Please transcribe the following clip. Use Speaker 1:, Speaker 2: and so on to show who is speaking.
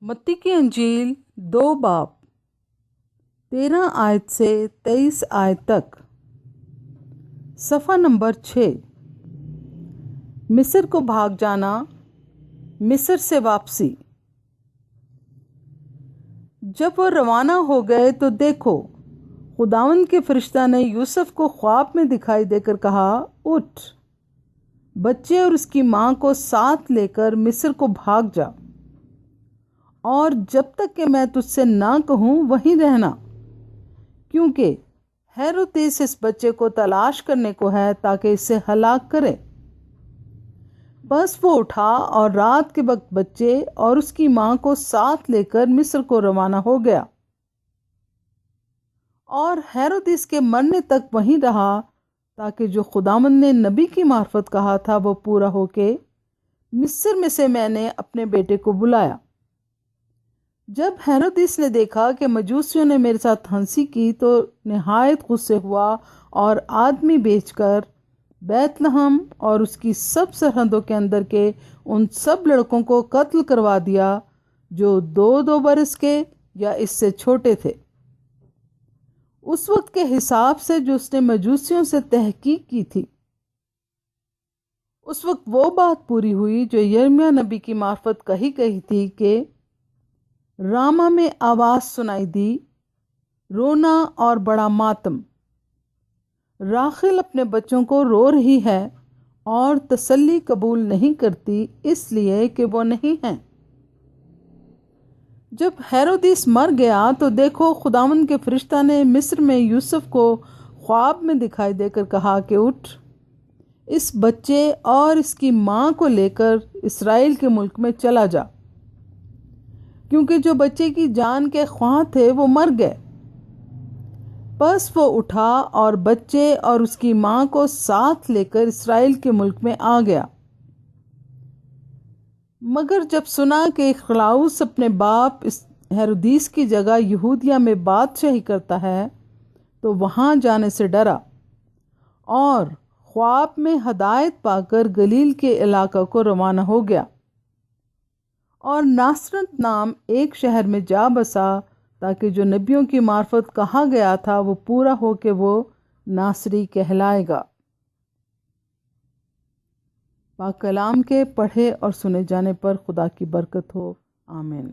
Speaker 1: متی کی انجیل 2 باب 13 آیت سے 23 آیت تک۔ صفحہ نمبر 6۔ مصر کو بھاگ جانا، مصر سے واپسی۔ جب وہ روانہ ہو گئے تو دیکھو، خداوند کے فرشتہ نے یوسف کو خواب میں دکھائی دے کر کہا، اٹھ، بچے اور اس کی ماں کو ساتھ لے کر مصر کو بھاگ جا، اور جب تک کہ میں تجھ سے نہ کہوں وہیں رہنا، کیونکہ ہیرودیس اس بچے کو تلاش کرنے کو ہے تاکہ اسے ہلاک کرے۔ بس وہ اٹھا اور رات کے وقت بچے اور اس کی ماں کو ساتھ لے کر مصر کو روانہ ہو گیا، اور ہیرودیس کے مرنے تک وہیں رہا، تاکہ جو خداوند نے نبی کی معرفت کہا تھا وہ پورا ہو کے، مصر میں سے میں نے اپنے بیٹے کو بلایا۔ جب ہیرودیس نے دیکھا کہ مجوسیوں نے میرے ساتھ ہنسی کی تو نہایت غصے ہوا، اور آدمی بھیج کر بیت لحم اور اس کی سب سرحدوں کے اندر کے ان سب لڑکوں کو قتل کروا دیا جو 2 برس کے یا اس سے چھوٹے تھے۔ اس وقت کے حساب سے جو اس نے مجوسیوں سے تحقیق کی تھی، اس وقت وہ بات پوری ہوئی جو یرمیہ نبی کی معرفت کہی تھی کہ راما میں آواز سنائی دی، رونا اور بڑا ماتم، راخل اپنے بچوں کو رو رہی ہے اور تسلی قبول نہیں کرتی، اس لیے کہ وہ نہیں ہیں۔ جب ہیرودیس مر گیا تو دیکھو، خداوند کے فرشتہ نے مصر میں یوسف کو خواب میں دکھائی دے کر کہا کہ اٹھ، اس بچے اور اس کی ماں کو لے کر اسرائیل کے ملک میں چلا جا، کیونکہ جو بچے کی جان کے خواہاں تھے وہ مر گئے۔ بس وہ اٹھا اور بچے اور اس کی ماں کو ساتھ لے کر اسرائیل کے ملک میں آ گیا۔ مگر جب سنا کہ اخلاؤس اپنے باپ ہیرودیس کی جگہ یہودیہ میں بادشاہی کرتا ہے تو وہاں جانے سے ڈرا، اور خواب میں ہدایت پا کر گلیل کے علاقہ کو روانہ ہو گیا، اور ناصرت نام ایک شہر میں جا بسا، تاکہ جو نبیوں کی معرفت کہا گیا تھا وہ پورا ہو کہ وہ ناصری کہلائے گا۔ پاک کلام کے پڑھے اور سنے جانے پر خدا کی برکت ہو، آمین۔